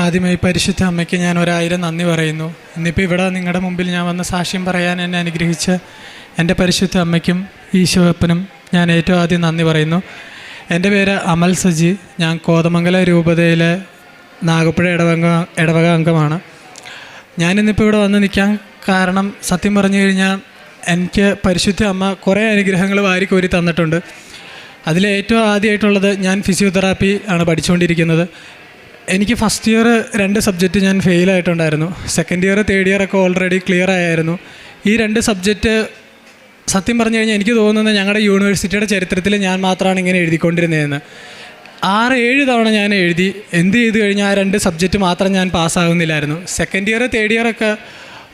ആദ്യമായി പരിശുദ്ധ അമ്മയ്ക്ക് ഞാൻ 1000 നന്ദി പറയുന്നു. ഇന്നിപ്പോൾ ഇവിടെ നിങ്ങളുടെ മുമ്പിൽ ഞാൻ വന്ന് സാക്ഷ്യം പറയാൻ എന്നെ അനുഗ്രഹിച്ച എൻ്റെ പരിശുദ്ധ അമ്മയ്ക്കും ഈശോപ്പനും ഞാൻ ഏറ്റവും ആദ്യം നന്ദി പറയുന്നു. എൻ്റെ പേര് അമൽ സജി. ഞാൻ കോതമംഗല രൂപതയിലെ നാഗപ്പുഴ ഇടവക അംഗമാണ്. ഞാനിന്നിപ്പോൾ ഇവിടെ വന്ന് നിൽക്കാൻ കാരണം സത്യം പറഞ്ഞു കഴിഞ്ഞാൽ എനിക്ക് പരിശുദ്ധ അമ്മ കുറേ അനുഗ്രഹങ്ങൾ വാരിക്കോരി തന്നിട്ടുണ്ട്. അതിലേറ്റവും ആദ്യമായിട്ടുള്ളത്, ഞാൻ ഫിസിയോതെറാപ്പി ആണ് പഠിച്ചുകൊണ്ടിരിക്കുന്നത്. എനിക്ക് ഫസ്റ്റ് ഇയർ 2 സബ്ജക്റ്റ് ഞാൻ ഫെയിലായിട്ടുണ്ടായിരുന്നു. സെക്കൻഡ് ഇയർ തേർഡ് ഇയർ ഒക്കെ ഓൾറെഡി ക്ലിയർ ആയിരുന്നു. ഈ 2 സബ്ജക്റ്റ് സത്യം പറഞ്ഞു കഴിഞ്ഞാൽ എനിക്ക് തോന്നുന്നത് ഞങ്ങളുടെ യൂണിവേഴ്സിറ്റിയുടെ ചരിത്രത്തിൽ ഞാൻ മാത്രമാണ് ഇങ്ങനെ എഴുതിക്കൊണ്ടിരുന്നതെന്ന്. 6-7 തവണ ഞാൻ എഴുതി. എന്ത് ചെയ്ത് കഴിഞ്ഞാൽ ആ 2 സബ്ജക്റ്റ് മാത്രം ഞാൻ പാസ്സാകുന്നില്ലായിരുന്നു. സെക്കൻഡ് ഇയർ തേർഡ് ഇയർ ഒക്കെ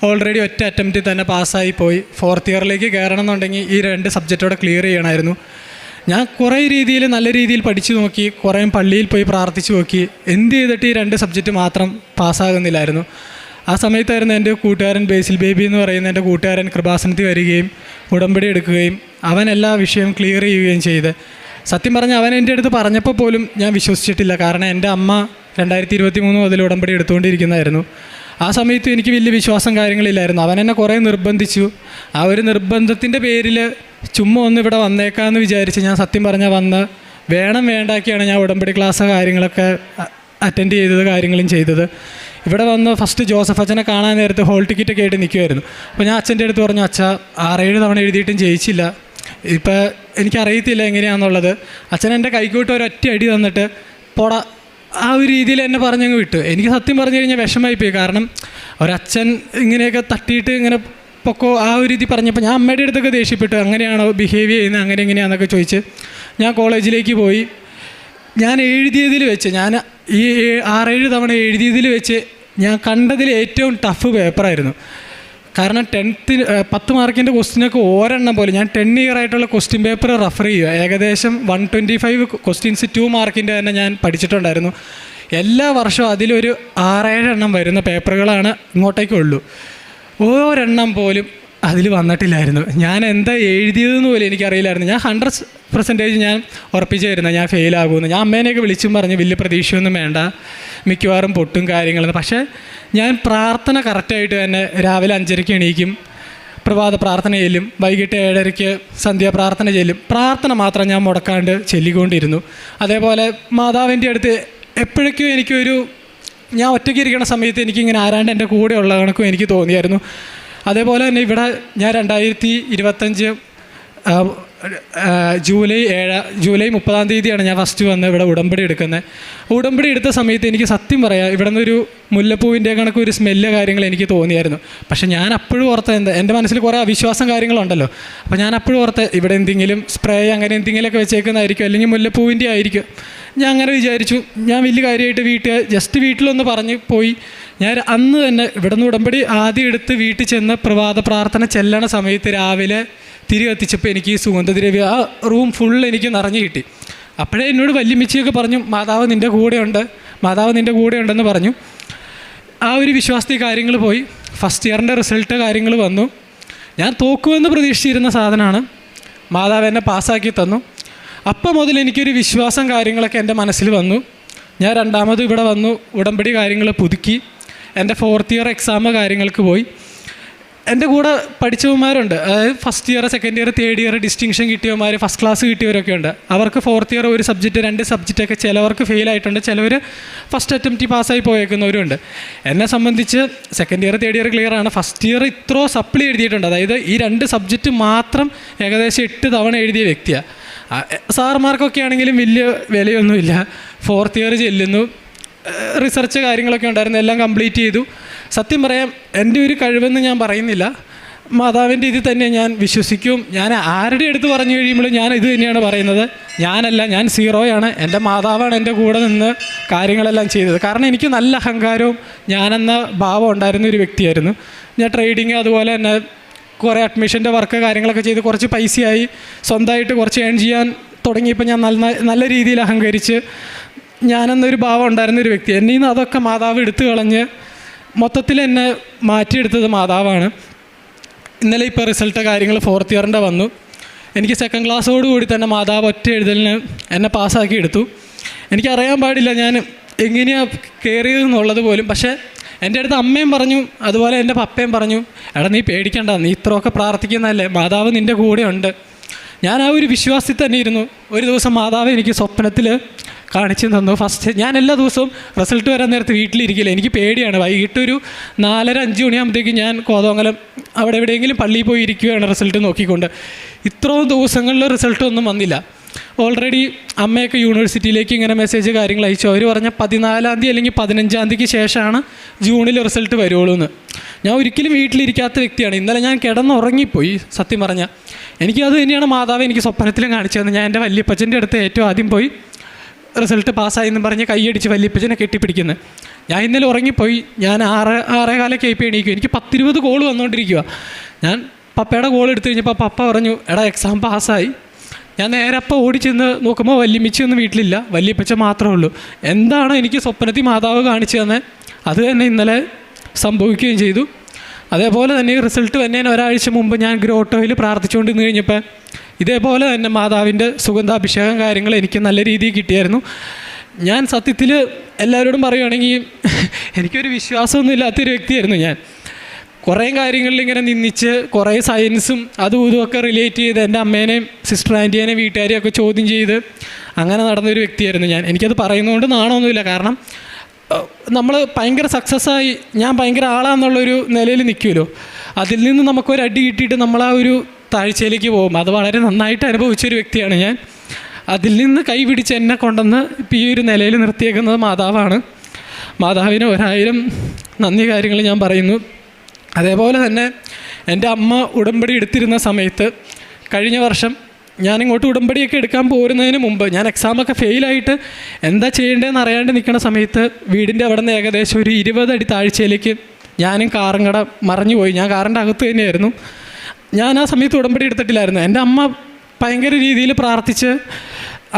ഓൾറെഡി ഒറ്റ അറ്റംപ്റ്റിൽ തന്നെ പാസ്സായി പോയി. ഫോർത്ത് ഇയറിലേക്ക് കയറണം എന്നുണ്ടെങ്കിൽ ഈ 2 സബ്ജക്റ്റോടെ ക്ലിയർ ചെയ്യണമായിരുന്നു. ഞാൻ കുറേ രീതിയിൽ നല്ല രീതിയിൽ പഠിച്ചു നോക്കി, കുറേ പള്ളിയിൽ പോയി പ്രാർത്ഥിച്ചു നോക്കി. എന്ത് ചെയ്തിട്ട് ഈ 2 സബ്ജക്റ്റ് മാത്രം പാസ്സാകുന്നില്ലായിരുന്നു. ആ സമയത്തായിരുന്നു എൻ്റെ കൂട്ടുകാരൻ ബേസിൽ ബേബി എന്ന് പറയുന്ന എൻ്റെ കൂട്ടുകാരൻ കൃപാസനത്തിൽ വരികയും ഉടമ്പടി എടുക്കുകയും അവൻ എല്ലാ വിഷയവും ക്ലിയർ ചെയ്യുകയും ചെയ്ത്. സത്യം പറഞ്ഞാൽ അവൻ എൻ്റെ അടുത്ത് പറഞ്ഞപ്പോൾ പോലും ഞാൻ വിശ്വസിച്ചിട്ടില്ല. കാരണം എൻ്റെ അമ്മ 2023 മുതൽ ഉടമ്പടി എടുത്തുകൊണ്ടിരിക്കുന്നതായിരുന്നു. ആ സമയത്ത് എനിക്ക് വലിയ വിശ്വാസം കാര്യങ്ങളില്ലായിരുന്നു. അവൻ എന്നെ കുറേ നിർബന്ധിച്ചു. ആ ഒരു നിർബന്ധത്തിൻ്റെ പേരിൽ ചുമ്മാ ഒന്ന് ഇവിടെ വന്നേക്കാമെന്ന് വിചാരിച്ച് ഞാൻ സത്യം പറഞ്ഞാൽ വന്ന് വേണ്ടാക്കിയാണ് ഞാൻ ഉടമ്പടി ക്ലാസ് കാര്യങ്ങളൊക്കെ അറ്റൻഡ് ചെയ്തത്, കാര്യങ്ങളും ചെയ്തത്. ഇവിടെ വന്ന് ഫസ്റ്റ് ജോസഫ് അച്ഛനെ കാണാൻ നേരത്തെ ഹോൾ ടിക്കറ്റൊക്കെ ആയിട്ട് നിൽക്കുമായിരുന്നു. അപ്പോൾ ഞാൻ അച്ഛൻ്റെ അടുത്ത് പറഞ്ഞു, അച്ഛാ 6-7 തവണ എഴുതിയിട്ടും ജയിച്ചില്ല, ഇപ്പം എനിക്കറിയത്തില്ല എങ്ങനെയാണെന്നുള്ളത്. അച്ഛൻ എൻ്റെ കൈക്കോട്ട് ഒരൊറ്റ അടി തന്നിട്ട് പോട, ആ ഒരു രീതിയിൽ എന്നെ പറഞ്ഞങ്ങ് വിട്ടു. എനിക്ക് സത്യം പറഞ്ഞു കഴിഞ്ഞാൽ വിഷമമായിപ്പോയി. കാരണം ഒരച്ഛൻ ഇങ്ങനെയൊക്കെ തട്ടിയിട്ട് ഇങ്ങനെ പൊക്കോ ആ ഒരു രീതി പറഞ്ഞപ്പോൾ ഞാൻ അമ്മയുടെ അടുത്തൊക്കെ ദേഷ്യപ്പെട്ടു. അങ്ങനെയാണോ ബിഹേവ് ചെയ്യുന്നത്, അങ്ങനെ എങ്ങനെയാണെന്നൊക്കെ ചോദിച്ച് ഞാൻ കോളേജിലേക്ക് പോയി. ഞാൻ എഴുതിയതിൽ വെച്ച്, ഞാൻ ഈ 6-7 തവണ എഴുതിയതിൽ വെച്ച് ഞാൻ കണ്ടതിൽ ഏറ്റവും ടഫ് പേപ്പറായിരുന്നു. കാരണം 10 മാർക്കിൻ്റെ ക്വസ്റ്റ്യനൊക്കെ ഒരെണ്ണം പോലെ ഞാൻ 10 ഇയർ ആയിട്ടുള്ള ക്വസ്റ്റ്യൻ പേപ്പർ റെഫർ ചെയ്യുക. ഏകദേശം 125 ക്വസ്റ്റ്യൻസ് 2 മാർക്കിൻ്റെ തന്നെ ഞാൻ പഠിച്ചിട്ടുണ്ടായിരുന്നു. എല്ലാ വർഷവും അതിലൊരു 6-7 എണ്ണം വരുന്ന പേപ്പറുകളാണ് ഇങ്ങോട്ടേക്കുള്ളൂ. ഒരെണ്ണം പോലും അതിൽ വന്നിട്ടില്ലായിരുന്നു. ഞാൻ എന്താ എഴുതിയതെന്ന് പോലും എനിക്കറിയില്ലായിരുന്നു. ഞാൻ 100% ഞാൻ ഉറപ്പിച്ചായിരുന്നു ഞാൻ ഫെയിലാകുമെന്ന്. ഞാൻ അമ്മേനെയൊക്കെ വിളിച്ചും പറഞ്ഞു വലിയ പ്രതീക്ഷയൊന്നും വേണ്ട, മിക്കവാറും പൊട്ടും കാര്യങ്ങളെന്ന്. പക്ഷേ ഞാൻ പ്രാർത്ഥന കറക്റ്റായിട്ട് തന്നെ രാവിലെ 5:30 എണീക്കും, പ്രഭാത പ്രാർത്ഥന ചെല്ലും, വൈകിട്ട് 7:30 സന്ധ്യാപ്രാർത്ഥന ചെല്ലും. പ്രാർത്ഥന മാത്രം ഞാൻ മുടക്കാണ്ട് ചൊല്ലിക്കൊണ്ടിരുന്നു. അതേപോലെ മാതാവിൻ്റെ അടുത്ത് എപ്പോഴേക്കും എനിക്കൊരു, ഞാൻ ഒറ്റയ്ക്ക് ഇരിക്കുന്ന സമയത്ത് എനിക്കിങ്ങനെ ആരാണ്ട് എൻ്റെ കൂടെ ഉള്ള കണക്കും എനിക്ക് തോന്നിയായിരുന്നു. അതേപോലെ തന്നെ ഇവിടെ ഞാൻ 2025 ജൂലൈ 30-ാം തീയതിയാണ് ഞാൻ ഫസ്റ്റ് വന്ന് ഇവിടെ ഉടമ്പടി എടുക്കുന്നത്. ഉടമ്പടി എടുത്ത സമയത്ത് എനിക്ക് സത്യം പറയാം, ഇവിടെ നിന്നൊരു മുല്ലപ്പൂവിൻ്റെ കണക്ക് ഒരു സ്മെല്ല് കാര്യങ്ങൾ എനിക്ക് തോന്നിയായിരുന്നു. പക്ഷെ ഞാൻ അപ്പോഴും ഓർത്ത എൻ്റെ മനസ്സിൽ കുറേ അവിശ്വാസം കാര്യങ്ങളുണ്ടല്ലോ. അപ്പോൾ ഞാൻ അപ്പോഴും ഓർത്ത് ഇവിടെ എന്തെങ്കിലും സ്പ്രേ അങ്ങനെ എന്തെങ്കിലുമൊക്കെ വെച്ചേക്കുന്നതായിരിക്കും, അല്ലെങ്കിൽ മുല്ലപ്പൂവിൻ്റെ ആയിരിക്കും. ഞാൻ അങ്ങനെ വിചാരിച്ചു. ഞാൻ വലിയ കാര്യമായിട്ട് ജസ്റ്റ് വീട്ടിലൊന്ന് പറഞ്ഞ് പോയി. ഞാൻ അന്ന് തന്നെ ഇവിടെ നിന്ന് ഉടമ്പടി ആദ്യം എടുത്ത് വീട്ടിൽ ചെന്ന് പ്രഭാത പ്രാർത്ഥന ചെല്ലണ സമയത്ത് രാവിലെ തിരി കത്തിച്ചപ്പോൾ എനിക്ക് ഈ സുഗന്ധദ്രവ്യം ആ റൂം ഫുൾ എനിക്ക് നിറഞ്ഞു കിട്ടി. അപ്പോഴേ എന്നോട് വല്യമ്മച്ചിയൊക്കെ പറഞ്ഞു, മാതാവ് നിൻ്റെ കൂടെ ഉണ്ടെന്ന് പറഞ്ഞു. ആ ഒരു വിശ്വാസത്തിൽ കാര്യങ്ങൾ പോയി. ഫസ്റ്റ് ഇയറിൻ്റെ റിസൾട്ട് കാര്യങ്ങൾ വന്നു. ഞാൻ തോക്കുമെന്ന് പ്രതീക്ഷിച്ചിരുന്ന സാധനമാണ്. മാതാവ് എന്നെ പാസ്സാക്കി തന്നു. അപ്പം മുതൽ എനിക്കൊരു വിശ്വാസം കാര്യങ്ങളൊക്കെ എൻ്റെ മനസ്സിൽ വന്നു. ഞാൻ 2ാമത് ഇവിടെ വന്നു, ഉടമ്പടി കാര്യങ്ങൾ പുതുക്കി. എൻ്റെ 4th ഇയർ എക്സാം കാര്യങ്ങൾക്ക് പോയി. എൻ്റെ കൂടെ പഠിച്ചവന്മാരുണ്ട്, അതായത് first year second year third year distinction കിട്ടിയവന്മാർ, ഫസ്റ്റ് ക്ലാസ് കിട്ടിയവരൊക്കെ ഉണ്ട്. അവർക്ക് 4th ഇയർ ഒരു സബ്ജക്റ്റ് 2 സബ്ജക്റ്റൊക്കെ ചിലവർക്ക് ഫെയിലായിട്ടുണ്ട്, ചിലവർ ഫസ്റ്റ് അറ്റംപ്റ്റ് പാസ്സായി പോയേക്കുന്നവരുണ്ട്. എന്നെ സംബന്ധിച്ച് second year third year clear ആണ്. ഫസ്റ്റ് ഇയർ ഇത്രയോ സപ്ലി എഴുതിയിട്ടുണ്ട്. അതായത് ഈ 2 സബ്ജക്റ്റ് മാത്രം ഏകദേശം 8 തവണ എഴുതിയ വ്യക്തിയാണ്. സാറുമാർക്കൊക്കെ ആണെങ്കിലും വലിയ വിലയൊന്നുമില്ല. 4th ഇയർ ചെല്ലുന്നു, റിസർച്ച് കാര്യങ്ങളൊക്കെ ഉണ്ടായിരുന്നു, എല്ലാം കംപ്ലീറ്റ് ചെയ്തു. സത്യം പറയാം, എൻ്റെ ഒരു കഴിവെന്ന് ഞാൻ പറയുന്നില്ല, മാതാവിൻ്റെ ഇത് തന്നെ ഞാൻ വിശ്വസിക്കും. ഞാൻ ആരുടെ അടുത്ത് പറഞ്ഞു കഴിയുമ്പോഴും ഞാൻ ഇത് തന്നെയാണ് പറയുന്നത്, ഞാനല്ല, ഞാൻ സീറോയാണ്. എൻ്റെ മാതാവാണ് എൻ്റെ കൂടെ നിന്ന് കാര്യങ്ങളെല്ലാം ചെയ്തത്. കാരണം എനിക്ക് നല്ല അഹങ്കാരവും ഞാനെന്ന ഭാവം ഉണ്ടായിരുന്ന ഒരു വ്യക്തിയായിരുന്നു. ഞാൻ ട്രേഡിങ് അതുപോലെ തന്നെ കുറേ അഡ്മിഷൻ്റെ വർക്ക് കാര്യങ്ങളൊക്കെ ചെയ്ത് കുറച്ച് പൈസയായി, സ്വന്തമായിട്ട് കുറച്ച് ഏൺ ചെയ്യാൻ തുടങ്ങിയപ്പോൾ ഞാൻ നല്ല രീതിയിൽ അഹങ്കരിച്ച് ഞാനെന്നൊരു ഭാവം ഉണ്ടായിരുന്നൊരു വ്യക്തി. എന്നിൽ നിന്ന് അതൊക്കെ മാതാവ് എടുത്തു കളഞ്ഞ് മൊത്തത്തിൽ എന്നെ മാറ്റിയെടുത്തത് മാതാവാണ്. ഇന്നലെ ഇപ്പോൾ റിസൾട്ട് കാര്യങ്ങൾ 4th ഇയറിൻ്റെ വന്നു. എനിക്ക് 2nd ക്ലാസ്സോടുകൂടി തന്നെ മാതാവ് ഒറ്റ എഴുതലിന് എന്നെ പാസ്സാക്കി എടുത്തു. എനിക്കറിയാൻ പാടില്ല, ഞാൻ എങ്ങനെയാണ് കയറിയതെന്നുള്ളത് പോലും. പക്ഷേ എൻ്റെ അടുത്ത് അമ്മയും പറഞ്ഞു, അതുപോലെ എൻ്റെ പപ്പയും പറഞ്ഞു, എടാ നീ പേടിക്കണ്ട, നീ ഇത്രയൊക്കെ പ്രാർത്ഥിക്കുന്നതല്ലേ, മാതാവ് നിൻ്റെ കൂടെ ഉണ്ട്. ഞാൻ ആ ഒരു വിശ്വാസത്തിൽ തന്നെ ഇരുന്നു. ഒരു ദിവസം മാതാവ് എനിക്ക് സ്വപ്നത്തിൽ കാണിച്ചു തന്നു. ഫസ്റ്റ് ഞാൻ എല്ലാ ദിവസവും റിസൾട്ട് വരാൻ നേരത്ത് വീട്ടിലിരിക്കില്ല, എനിക്ക് പേടിയാണ്. വൈകിട്ടൊരു 4:30-5 മണിയാകുമ്പോഴത്തേക്കും ഞാൻ കോതമംഗലം അവിടെ എവിടെയെങ്കിലും പള്ളിയിൽ പോയി ഇരിക്കുകയാണ് റിസൾട്ട് നോക്കിക്കൊണ്ട്. ഇത്രയും ദിവസങ്ങളിൽ റിസൾട്ടൊന്നും വന്നില്ല. ഓൾറെഡി അമ്മയൊക്കെ യൂണിവേഴ്സിറ്റിയിലേക്ക് ഇങ്ങനെ മെസ്സേജ് കാര്യങ്ങൾ അയച്ചു. അവർ പറഞ്ഞ 14-ാം തീയതി അല്ലെങ്കിൽ 15-ാം തീയതിക്ക് ശേഷമാണ് ജൂണിൽ റിസൾട്ട് വരുള്ളൂ എന്ന്. ഞാൻ ഒരിക്കലും വീട്ടിലിരിക്കാത്ത വ്യക്തിയാണ്. ഇന്നലെ ഞാൻ കിടന്നുറങ്ങിപ്പോയി സത്യം പറഞ്ഞാൽ. എനിക്കത് തന്നെയാണ് മാതാവ് എനിക്ക് സ്വപ്നത്തിലും കാണിച്ചു തന്നെ. ഞാൻ എൻ്റെ വല്യപ്പച്ചൻ്റെ അടുത്ത് ഏറ്റവും ആദ്യം പോയി റിസൾട്ട് പാസ്സായി എന്ന് പറഞ്ഞ് കൈയടിച്ച് വല്യപ്പച്ചനെ കെട്ടിപ്പിടിക്കുന്നത്. ഞാൻ ഇന്നലെ ഉറങ്ങിപ്പോയി. ഞാൻ 6:15 ആയിപ്പോൾ എണീക്കും. എനിക്ക് 10-20 കോൾ വന്നുകൊണ്ടിരിക്കുക. ഞാൻ പപ്പയുടെ കോൾ എടുത്തു കഴിഞ്ഞപ്പോൾ പപ്പ പറഞ്ഞു, എടാ എക്സാം പാസ്സായി. ഞാൻ നേരെ അപ്പം ഓടിച്ചെന്ന് നോക്കുമ്പോൾ വല്യമ്മച്ചിയൊന്നും വീട്ടിലില്ല, വല്യപ്പച്ച മാത്രമേ ഉള്ളൂ. എന്താണ് എനിക്ക് സ്വപ്നത്തിൽ മാതാവ് കാണിച്ചു തന്നെ, അത് തന്നെ ഇന്നലെ സംഭവിക്കുകയും ചെയ്തു. അതേപോലെ തന്നെ റിസൾട്ട് വരുന്നതിന് ഒരാഴ്ച മുമ്പ് ഞാൻ ഗ്രോട്ടോയിൽ പ്രാർത്ഥിച്ചുകൊണ്ട് നിന്ന് കഴിഞ്ഞപ്പോൾ ഇതേപോലെ തന്നെ മാതാവിൻ്റെ സുഗന്ധാഭിഷേകം കാര്യങ്ങൾ എനിക്ക് നല്ല രീതിയിൽ കിട്ടിയായിരുന്നു. ഞാൻ സത്യത്തിൽ എല്ലാവരോടും പറയുകയാണെങ്കിൽ എനിക്കൊരു വിശ്വാസമൊന്നും ഇല്ലാത്തൊരു വ്യക്തിയായിരുന്നു. ഞാൻ കുറേ കാര്യങ്ങളിൽ ഇങ്ങനെ നിന്നിച്ച് കുറേ സയൻസും അതും ഇതുമൊക്കെ റിലേറ്റ് ചെയ്ത് എൻ്റെ അമ്മേനെയും സിസ്റ്റർ ആൻറ്റിയേനെയും വീട്ടുകാരെയും ഒക്കെ ചോദ്യം ചെയ്ത് അങ്ങനെ നടന്നൊരു വ്യക്തിയായിരുന്നു ഞാൻ. എനിക്കത് പറയുന്നതുകൊണ്ട് നാണമൊന്നുമില്ല. കാരണം നമ്മൾ ഭയങ്കര സക്സസ്സായി ഞാൻ ഭയങ്കര ആളാന്നുള്ളൊരു നിലയിൽ നിൽക്കുമല്ലോ, അതിൽ നിന്ന് നമുക്കൊരു അടി കിട്ടിയിട്ട് നമ്മൾ ആ ഒരു താഴ്ചയിലേക്ക് പോകും. അത് വളരെ നന്നായിട്ട് അനുഭവിച്ചൊരു വ്യക്തിയാണ് ഞാൻ. അതിൽ നിന്ന് കൈ പിടിച്ച് എന്നെ കൊണ്ടുവന്ന് ഇപ്പം ഈ ഒരു നിലയിൽ നിർത്തിയേക്കുന്നത് മാതാവാണ്. മാതാവിന് 1000 നന്ദി കാര്യങ്ങൾ ഞാൻ പറയുന്നു. അതേപോലെ തന്നെ എൻ്റെ അമ്മ ഉടമ്പടി എടുത്തിരുന്ന സമയത്ത് കഴിഞ്ഞ വർഷം ഞാനിങ്ങോട്ട് ഉടമ്പടിയൊക്കെ എടുക്കാൻ പോരുന്നതിന് മുമ്പ് ഞാൻ എക്സാമൊക്കെ ഫെയിലായിട്ട് എന്താ ചെയ്യേണ്ടതെന്ന് അറിയാണ്ട് നിൽക്കുന്ന സമയത്ത് വീടിൻ്റെ അവിടെ നിന്ന് ഏകദേശം ഒരു 20 അടി താഴ്ചയിലേക്ക് ഞാനും കാറും കട മറിഞ്ഞു പോയി. ഞാൻ കാറിൻ്റെ അകത്ത് തന്നെയായിരുന്നു. ഞാൻ ആ സമയത്ത് ഉടമ്പടി എടുത്തിട്ടില്ലായിരുന്നു. എൻ്റെ അമ്മ ഭയങ്കര രീതിയിൽ പ്രാർത്ഥിച്ച്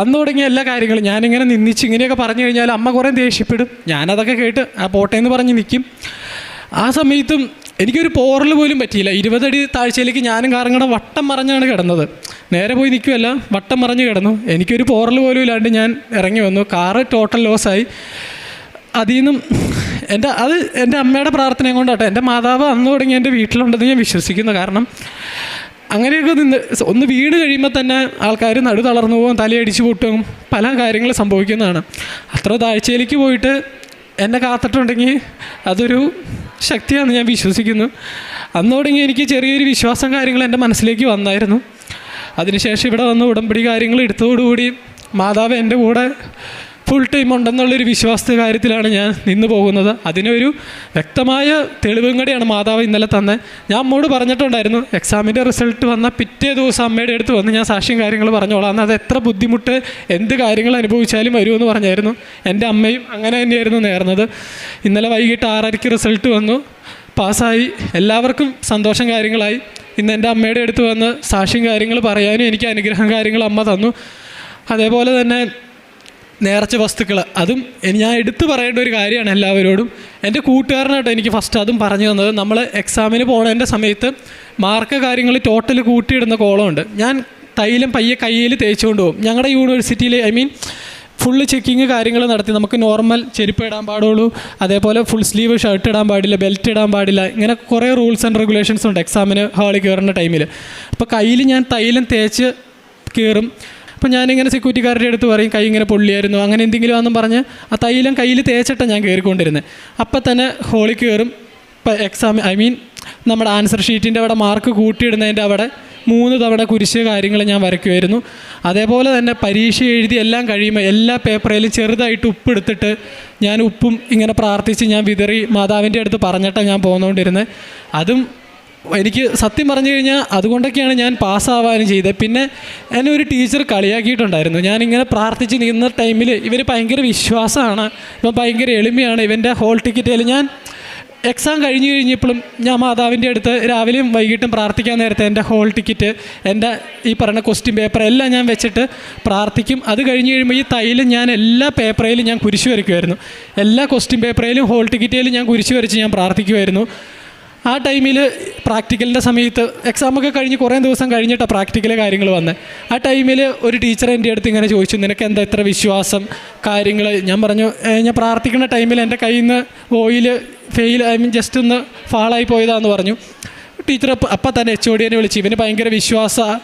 അന്ന് തുടങ്ങിയ എല്ലാ കാര്യങ്ങളും ഞാനിങ്ങനെ നിന്നിച്ച് ഇങ്ങനെയൊക്കെ പറഞ്ഞു കഴിഞ്ഞാൽ അമ്മ കുറേ ദേഷ്യപ്പെടും. ഞാനതൊക്കെ കേട്ട് ആ പോട്ടേന്ന് പറഞ്ഞ് നിൽക്കും. ആ സമയത്തും എനിക്കൊരു പോറൽ പോലും പറ്റിയില്ല. 20 അടി താഴ്ചയിലേക്ക് ഞാനും കാറും കൂടെ വട്ടം മറിഞ്ഞാണ് കിടന്നത്. നേരെ പോയി നിൽക്കുമല്ല, വട്ടം മറിഞ്ഞ് കിടന്നു. എനിക്കൊരു പോറൽ പോലും ഇല്ലാണ്ട് ഞാൻ ഇറങ്ങി വന്നു. കാറ് ടോട്ടൽ ലോസായി. അതിൽ നിന്നും എൻ്റെ അമ്മയുടെ പ്രാർത്ഥനയും കൊണ്ടാട്ടെ എൻ്റെ മാതാവ് അന്ന് തുടങ്ങി എൻ്റെ വീട്ടിലുണ്ടെന്ന് ഞാൻ വിശ്വസിക്കുന്നു. കാരണം അങ്ങനെയൊക്കെ നിന്ന് ഒന്ന് വീട് കഴിയുമ്പോൾ തന്നെ ആൾക്കാർ നടു തളർന്നു പോകും, തലയടിച്ച് പൊട്ടും, പല കാര്യങ്ങൾ സംഭവിക്കുന്നതാണ്. അത്ര താഴ്ചയിലേക്ക് പോയിട്ട് എന്നെ കാത്തിട്ടുണ്ടെങ്കിൽ അതൊരു ശക്തിയാണെന്ന് ഞാൻ വിശ്വസിക്കുന്നു. അന്ന് തുടങ്ങി എനിക്ക് ചെറിയൊരു വിശ്വാസം കാര്യങ്ങൾ എൻ്റെ മനസ്സിലേക്ക് വന്നായിരുന്നു. അതിനുശേഷം ഇവിടെ വന്ന് ഉടമ്പടി കാര്യങ്ങൾ എടുത്തതോടുകൂടി മാതാവ് എൻ്റെ കൂടെ ഫുൾ ടൈം ഉണ്ടെന്നുള്ളൊരു വിശ്വാസ കാര്യത്തിലാണ് ഞാൻ നിന്ന് പോകുന്നത്. അതിനൊരു വ്യക്തമായ തെളിവും കൂടിയാണ് മാതാവ് ഇന്നലെ തന്നെ. ഞാൻ അമ്മോട് പറഞ്ഞിട്ടുണ്ടായിരുന്നു, എക്സാമിൻ്റെ റിസൾട്ട് വന്ന പിറ്റേ ദിവസം അമ്മയുടെ അടുത്ത് വന്ന് ഞാൻ സാക്ഷ്യം കാര്യങ്ങൾ പറഞ്ഞോളാം, എന്നാൽ അത് എത്ര ബുദ്ധിമുട്ട് എന്ത് കാര്യങ്ങൾ അനുഭവിച്ചാലും വരുമെന്ന് പറഞ്ഞായിരുന്നു. എൻ്റെ അമ്മയും അങ്ങനെ തന്നെയായിരുന്നു നേർന്നത്. ഇന്നലെ വൈകിട്ട് 6:30 റിസൾട്ട് വന്നു, പാസ്സായി. എല്ലാവർക്കും സന്തോഷം കാര്യങ്ങളായി. ഇന്ന് എൻ്റെ അമ്മയുടെ അടുത്ത് വന്ന് സാക്ഷ്യം കാര്യങ്ങൾ പറയാനും എനിക്ക് അനുഗ്രഹം കാര്യങ്ങൾ അമ്മ തന്നു. അതേപോലെ തന്നെ നേർച്ച വസ്തുക്കൾ, അതും ഞാൻ എടുത്തു പറയേണ്ട ഒരു കാര്യമാണ് എല്ലാവരോടും. എൻ്റെ കൂട്ടുകാരനായിട്ട് എനിക്ക് ഫസ്റ്റ് അതും പറഞ്ഞു തന്നത്, നമ്മൾ എക്സാമിന് പോണതിൻ്റെ സമയത്ത് മാർക്ക് കാര്യങ്ങൾ ടോട്ടൽ കൂട്ടിയിടുന്ന കോളമുണ്ട്. ഞാൻ തൈലം പയ്യെ കയ്യിൽ തേച്ചുകൊണ്ട് പോകും. ഞങ്ങളുടെ യൂണിവേഴ്സിറ്റിയിൽ ഫുള്ള് ചെക്കിങ് കാര്യങ്ങൾ നടത്തി. നമുക്ക് നോർമൽ ചെരുപ്പ് ഇടാൻ പാടുള്ളൂ, അതേപോലെ ഫുൾ സ്ലീവ് ഷർട്ട് ഇടാൻ പാടില്ല, ബെൽറ്റ് ഇടാൻ പാടില്ല, ഇങ്ങനെ കുറേ റൂൾസ് ആൻഡ് റെഗുലേഷൻസ് ഉണ്ട് എക്സാമിന് ഹാളിൽ കയറുന്ന ടൈമിൽ. അപ്പോൾ കയ്യിൽ ഞാൻ തൈലം തേച്ച് കയറും. അപ്പോൾ ഞാനിങ്ങനെ സെക്യൂരിറ്റിക്കാരുടെ അടുത്ത് പറയും കൈ ഇങ്ങനെ പൊള്ളിയായിരുന്നു അങ്ങനെ എന്തെങ്കിലും ആണെന്നും പറഞ്ഞ് ആ തൈലം കയ്യിൽ തേച്ചിട്ടാണ് ഞാൻ കയറിക്കൊണ്ടിരുന്നത്. അപ്പം തന്നെ ഹോളിൽ കയറും. ഇപ്പം എക്സാം നമ്മുടെ ആൻസർ ഷീറ്റിൻ്റെ അവിടെ മാർക്ക് കൂട്ടിയിടുന്നതിൻ്റെ അവിടെ 3 തവണ കുരിശ് കാര്യങ്ങൾ ഞാൻ വരയ്ക്കുമായിരുന്നു. അതേപോലെ തന്നെ പരീക്ഷ എഴുതി എല്ലാം കഴിയുമ്പോൾ എല്ലാ പേപ്പറിലും ചെറുതായിട്ട് ഉപ്പെടുത്തിട്ട് ഞാൻ ഉപ്പും ഇങ്ങനെ പ്രാർത്ഥിച്ച് ഞാൻ വിതറി മാതാവിൻ്റെ അടുത്ത് പറഞ്ഞിട്ടാണ് ഞാൻ പോന്നുകൊണ്ടിരുന്നത്. അതും എനിക്ക് സത്യം പറഞ്ഞു കഴിഞ്ഞാൽ അതുകൊണ്ടൊക്കെയാണ് ഞാൻ പാസ്സാവാനും ചെയ്തത്. പിന്നെ എന്നെ ഒരു ടീച്ചർ കളിയാക്കിയിട്ടുണ്ടായിരുന്നു. ഞാനിങ്ങനെ പ്രാർത്ഥിച്ച് നിന്ന ടൈമിൽ ഇവർ ഭയങ്കര വിശ്വാസമാണ്, ഇപ്പം ഭയങ്കര എളിമയാണ്, ഇവൻ്റെ ഹോൾ ടിക്കറ്റിൽ ഞാൻ എക്സാം കഴിഞ്ഞ് കഴിഞ്ഞപ്പോഴും ഞാൻ മാതാവിൻ്റെ അടുത്ത് രാവിലെയും വൈകിട്ടും പ്രാർത്ഥിക്കാൻ നേരത്തെ എൻ്റെ ഹോൾ ടിക്കറ്റ്, എൻ്റെ ഈ പറയുന്ന ക്വസ്റ്റ്യൻ പേപ്പർ എല്ലാം ഞാൻ വെച്ചിട്ട് പ്രാർത്ഥിക്കും. അത് കഴിഞ്ഞ് കഴിയുമ്പോൾ ഈ തൈലും ഞാൻ എല്ലാ പേപ്പറിലും ഞാൻ കുരിശ് വരയ്ക്കുമായിരുന്നു. എല്ലാ ക്വസ്റ്റ്യൻ പേപ്പറിലും ഹോൾ ടിക്കറ്റിലും ഞാൻ കുരിശ് വരച്ച് ഞാൻ പ്രാർത്ഥിക്കുമായിരുന്നു. ആ ടൈമിൽ പ്രാക്ടിക്കലിൻ്റെ സമയത്ത് എക്സാമൊക്കെ കഴിഞ്ഞ് കുറേ ദിവസം കഴിഞ്ഞിട്ടാണ് പ്രാക്ടിക്കൽ കാര്യങ്ങൾ വന്നത്. ആ ടൈമിൽ ഒരു ടീച്ചർ എൻ്റെ അടുത്ത് ഇങ്ങനെ ചോദിച്ചു, നിനക്ക് എന്താ ഇത്ര വിശ്വാസം കാര്യങ്ങൾ. ഞാൻ പറഞ്ഞു, ഞാൻ പ്രാർത്ഥിക്കുന്ന ടൈമിൽ എൻ്റെ കയ്യിൽ നിന്ന് ഓയിൽ ജസ്റ്റ് ഒന്ന് ഫാളായി പോയതാന്ന് പറഞ്ഞു. ടീച്ചർ അപ്പം തന്നെ HOD വിളിച്ച്, ഇവന് ഭയങ്കര വിശ്വാസമാണ്,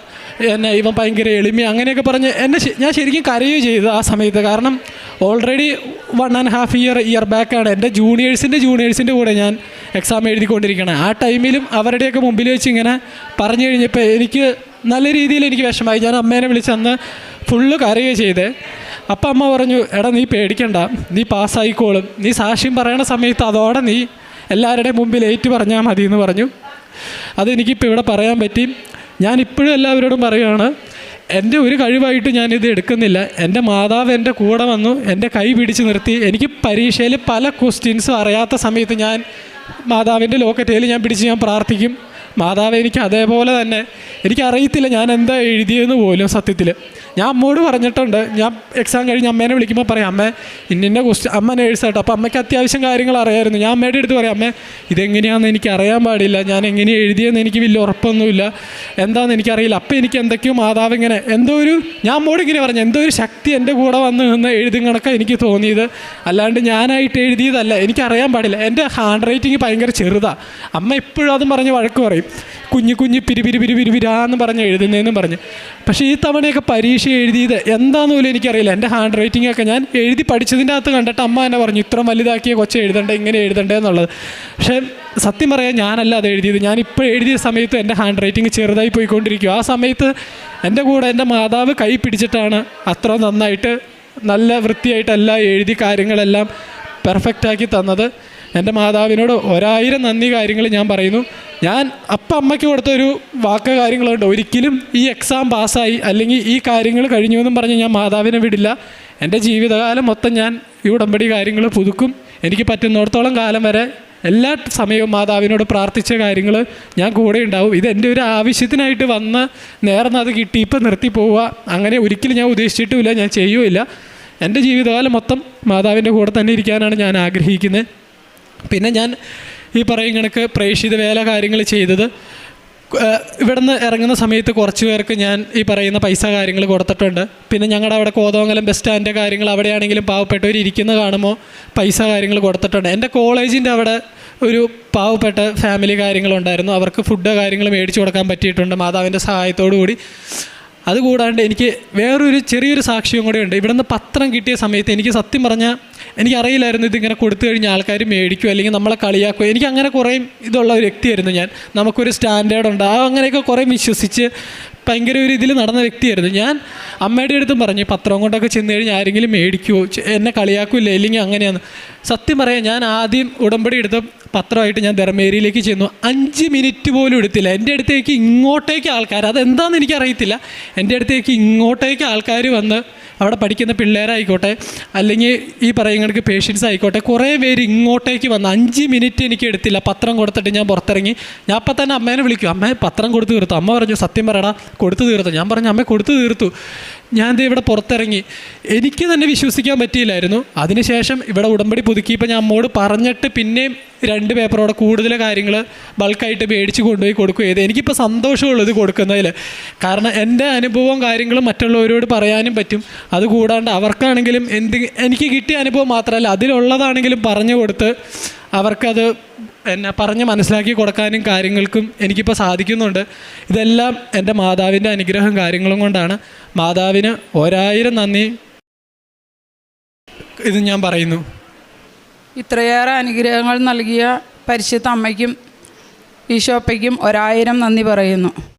എന്നെ ഇവൻ ഭയങ്കര എളിമ അങ്ങനെയൊക്കെ പറഞ്ഞ് ഞാൻ ശരിക്കും കരയുകയും ചെയ്തു ആ സമയത്ത്. കാരണം ഓൾറെഡി 1.5 ഇയർ ബാക്കാണ് എൻ്റെ ജൂനിയേഴ്സിൻ്റെ കൂടെ ഞാൻ എക്സാം എഴുതിക്കൊണ്ടിരിക്കണം. ആ ടൈമിലും അവരുടെയൊക്കെ മുമ്പിൽ വെച്ച് ഇങ്ങനെ പറഞ്ഞു കഴിഞ്ഞപ്പോൾ എനിക്ക് നല്ല രീതിയിൽ എനിക്ക് വിഷമമായി. ഞാൻ അമ്മേനെ വിളിച്ച് അന്ന് ഫുള്ള് കരയുകയും ചെയ്തേ. അപ്പം അമ്മ പറഞ്ഞു, എടാ നീ പേടിക്കണ്ട, നീ പാസ്സായിക്കോളും, നീ സാക്ഷ്യം പറയണ സമയത്ത് അതോടെ നീ എല്ലാവരുടെയും മുമ്പിൽ ഏറ്റു പറഞ്ഞാൽ മതി എന്ന് പറഞ്ഞു. അതെനിക്കിപ്പോൾ ഇവിടെ പറയാൻ പറ്റി. ഞാനിപ്പോഴും എല്ലാവരോടും പറയുകയാണ്, എൻ്റെ ഒരു കഴിവായിട്ട് ഞാനിത് എടുക്കുന്നില്ല. എൻ്റെ മാതാവ് എൻ്റെ കൂടെ വന്നു, എൻ്റെ കൈ പിടിച്ച് നിർത്തി. എനിക്ക് പരീക്ഷയിൽ പല ക്വസ്റ്റ്യൻസും അറിയാത്ത സമയത്ത് ഞാൻ മാതാവിൻ്റെ ലോക്കറ്റയിൽ ഞാൻ പിടിച്ച് ഞാൻ പ്രാർത്ഥിക്കും. മാതാവ് എനിക്ക് അതേപോലെ തന്നെ, എനിക്കറിയത്തില്ല ഞാൻ എന്താ എഴുതിയെന്ന് പോലും സത്യത്തിൽ. ഞാൻ അമ്മോട് പറഞ്ഞിട്ടുണ്ട്, ഞാൻ എക്സാം കഴിഞ്ഞ് അമ്മേനെ വിളിക്കുമ്പോൾ പറയും, അമ്മേ ഇന്ന ക്വസ്റ്റ്യൻ, അമ്മ നേഴ്സാട്ടോ, അപ്പോൾ അമ്മയ്ക്ക് അത്യാവശ്യം കാര്യങ്ങൾ അറിയായിരുന്നു. ഞാൻ അമ്മയുടെ അടുത്ത് പറയാം, അമ്മേ ഇതെങ്ങനെയാണെന്ന് എനിക്ക് അറിയാൻ പാടില്ല, ഞാൻ എങ്ങനെ എഴുതിയെന്ന് എനിക്ക് വലിയ ഉറപ്പൊന്നുമില്ല, എന്താണെന്ന് എനിക്കറിയില്ല. അപ്പോൾ എനിക്ക് എന്തൊക്കെയോ മാതാവ് ഇങ്ങനെ ഞാൻ അമ്മോട് ഇങ്ങനെ പറഞ്ഞു, എന്തോ ഒരു ശക്തി എൻ്റെ കൂടെ വന്ന് നിന്ന് എഴുതും കണക്കാണ് എനിക്ക് തോന്നിയത്, അല്ലാണ്ട് ഞാനായിട്ട് എഴുതിയതല്ല. എനിക്കറിയാൻ പാടില്ല, എൻ്റെ ഹാൻഡ് റൈറ്റിങ് ഭയങ്കര ചെറുതാണ്. അമ്മ എപ്പോഴും അതും പറഞ്ഞ് വഴക്ക് പറയും, കുഞ്ഞ് പിരിപിരാന്ന് പറഞ്ഞ് എഴുതുന്നതെന്നും പറഞ്ഞ്. പക്ഷേ ഈ തവണയൊക്കെ പരീക്ഷ എഴുതിയത് എന്താണെന്ന് പോലും എനിക്കറിയില്ല. എൻ്റെ ഹാൻഡ് റൈറ്റിംഗ് ഒക്കെ ഞാൻ എഴുതി പഠിച്ചതിൻ്റെ അകത്ത് കണ്ടിട്ട് അമ്മ എന്നെ പറഞ്ഞു, ഇത്ര വലുതാക്കിയ കൊച്ചെ എഴുതണ്ടേ, ഇങ്ങനെ എഴുതണ്ടേ എന്നുള്ളത്. പക്ഷേ സത്യം പറയാൻ ഞാനല്ല അത് എഴുതിയത്. ഞാനിപ്പോൾ എഴുതിയ സമയത്ത് എൻ്റെ ഹാൻഡ് റൈറ്റിംഗ് ചെറുതായി പോയിക്കൊണ്ടിരിക്കും. ആ സമയത്ത് എൻ്റെ കൂടെ എൻ്റെ മാതാവ് കൈ പിടിച്ചിട്ടാണ് അത്ര നന്നായിട്ട് നല്ല വൃത്തിയായിട്ടെല്ലാം എഴുതി കാര്യങ്ങളെല്ലാം പെർഫെക്റ്റാക്കി തന്നത്. എൻ്റെ മാതാവിനോട് 1000 നന്ദി കാര്യങ്ങൾ ഞാൻ പറയുന്നു. ഞാൻ അമ്മയ്ക്ക് കൊടുത്തൊരു വാക്ക് കാര്യങ്ങളുണ്ട്, ഒരിക്കലും ഈ എക്സാം പാസ്സായി അല്ലെങ്കിൽ ഈ കാര്യങ്ങൾ കഴിഞ്ഞു എന്നും പറഞ്ഞ് ഞാൻ മാതാവിനെ വിടില്ല. എൻ്റെ ജീവിതകാലം മൊത്തം ഞാൻ ഈ ഉടമ്പടി കാര്യങ്ങൾ പുതുക്കും. എനിക്ക് പറ്റുന്നിടത്തോളം കാലം വരെ എല്ലാ സമയവും മാതാവിനോട് പ്രാർത്ഥിച്ച കാര്യങ്ങൾ ഞാൻ കൂടെ ഉണ്ടാവും. ഇതെൻ്റെ ഒരു ആവശ്യത്തിനായിട്ട് വന്ന് നേർന്ന് അത് കിട്ടി ഇപ്പം നിർത്തി പോവുക അങ്ങനെ ഒരിക്കലും ഞാൻ ഉദ്ദേശിച്ചിട്ടുമില്ല, ഞാൻ ചെയ്യുമില്ല. എൻ്റെ ജീവിതകാലം മൊത്തം മാതാവിൻ്റെ കൂടെ തന്നെ ഇരിക്കാനാണ് ഞാൻ ആഗ്രഹിക്കുന്നത്. പിന്നെ ഞാൻ ഈ പറയും കണക്ക് പ്രേക്ഷിത വേല കാര്യങ്ങൾ ചെയ്തത്, ഇവിടെ നിന്ന് ഇറങ്ങുന്ന സമയത്ത് കുറച്ച് പേർക്ക് ഞാൻ ഈ പറയുന്ന പൈസ കാര്യങ്ങൾ കൊടുത്തിട്ടുണ്ട്. പിന്നെ ഞങ്ങളുടെ അവിടെ കോതമംഗലം ബസ് സ്റ്റാൻഡിൻ്റെ കാര്യങ്ങൾ അവിടെയാണെങ്കിലും പാവപ്പെട്ടവർ ഇരിക്കുന്ന കാണുമ്പോൾ പൈസ കാര്യങ്ങൾ കൊടുത്തിട്ടുണ്ട്. എൻ്റെ കോളേജിൻ്റെ അവിടെ ഒരു പാവപ്പെട്ട ഫാമിലി കാര്യങ്ങളുണ്ടായിരുന്നു, അവർക്ക് ഫുഡ് കാര്യങ്ങൾ മേടിച്ച് കൊടുക്കാൻ പറ്റിയിട്ടുണ്ട് മാതാവിൻ്റെ സഹായത്തോടു കൂടി. അതുകൂടാണ്ട് എനിക്ക് വേറൊരു ചെറിയൊരു സാക്ഷ്യം കൂടെ ഉണ്ട്. ഇവിടുന്ന് പത്രം കിട്ടിയ സമയത്ത് എനിക്ക് സത്യം പറഞ്ഞാൽ എനിക്കറിയില്ലായിരുന്നു ഇതിങ്ങനെ കൊടുത്തു കഴിഞ്ഞാൽ ആൾക്കാർ മേടിക്കും അല്ലെങ്കിൽ നമ്മളെ കളിയാക്കും. എനിക്ക് അങ്ങനെ കുറേ ഇതുള്ള ഒരു വ്യക്തിയായിരുന്നു ഞാൻ. നമുക്കൊരു സ്റ്റാൻഡേർഡ് ഉണ്ട്, അങ്ങനെയൊക്കെ കുറേ വിശ്വസിച്ച് ഭയങ്കര ഒരു ഇതിൽ നടന്ന വ്യക്തിയായിരുന്നു ഞാൻ. അമ്മയുടെ അടുത്തും പറഞ്ഞു, പത്രം കൊണ്ടൊക്കെ ചെന്ന് കഴിഞ്ഞാൽ ആരെങ്കിലും മേടിക്കുമോ, എന്നെ കളിയാക്കില്ല ഇല്ലെങ്കിൽ അങ്ങനെയാണ്. സത്യം പറയാം, ഞാൻ ആദ്യം ഉടമ്പടി എടുത്ത പത്രമായിട്ട് ഞാൻ ധർമ്മേരിയിലേക്ക് ചെന്നു. 5 മിനിറ്റ് പോലും എടുത്തില്ല. എൻ്റെ അടുത്തേക്ക് ഇങ്ങോട്ടേക്ക് ആൾക്കാർ, അതെന്താണെന്ന് എനിക്കറിയത്തില്ല, എൻ്റെ അടുത്തേക്ക് ഇങ്ങോട്ടേക്ക് ആൾക്കാർ വന്ന് അവിടെ പഠിക്കുന്ന പിള്ളേരായിക്കോട്ടെ അല്ലെങ്കിൽ ഈ പറയുന്ന പേഷ്യൻസ് ആയിക്കോട്ടെ, കുറേ പേര് ഇങ്ങോട്ടേക്ക് വന്ന് 5 മിനിറ്റ് എനിക്ക് എടുത്തില്ല. പത്രം കൊടുത്തിട്ട് ഞാൻ പുറത്തിറങ്ങി. ഞാൻ അപ്പം തന്നെ അമ്മേനെ വിളിക്കും, അമ്മ പത്രം കൊടുത്തു തീർത്തു. അമ്മ പറഞ്ഞു, സത്യം പറയടാ കൊടുത്തു തീർത്തു. ഞാൻ പറഞ്ഞു, അമ്മ കൊടുത്തു തീർത്തു. ഞാൻ ഇവിടെ പുറത്തിറങ്ങി. എനിക്ക് തന്നെ വിശ്വസിക്കാൻ പറ്റിയില്ലായിരുന്നു. അതിനുശേഷം ഇവിടെ ഉടമ്പടി പുതുക്കിയപ്പോൾ ഞാൻ അമ്മോട് പറഞ്ഞിട്ട് പിന്നെയും 2 പേപ്പറോടെ കൂടുതൽ കാര്യങ്ങൾ ബൾക്കായിട്ട് മേടിച്ച് കൊണ്ടുപോയി കൊടുക്കുക ചെയ്ത്. എനിക്കിപ്പോൾ സന്തോഷമുള്ളൂ ഇത് കൊടുക്കുന്നതിൽ. കാരണം എൻ്റെ അനുഭവവും കാര്യങ്ങളും മറ്റുള്ളവരോട് പറയാനും പറ്റും. അതുകൂടാണ്ട് അവർക്കാണെങ്കിലും എനിക്ക് കിട്ടിയ അനുഭവം മാത്രമല്ല അതിലുള്ളതാണെങ്കിലും പറഞ്ഞു കൊടുത്ത് അവർക്കത് പറഞ്ഞ് മനസ്സിലാക്കി കൊടുക്കാനും കാര്യങ്ങൾക്കും എനിക്കിപ്പോൾ സാധിക്കുന്നുണ്ട്. ഇതെല്ലാം എൻ്റെ മാതാവിൻ്റെ അനുഗ്രഹം കാര്യങ്ങളും കൊണ്ടാണ്. മാതാവിന് 1000 നന്ദി ഇത് ഞാൻ പറയുന്നു. ഇത്രയേറെ അനുഗ്രഹങ്ങൾ നൽകിയ പരിശുദ്ധ അമ്മയ്ക്കും ഈശോപ്പയ്ക്കും 1000 നന്ദി പറയുന്നു.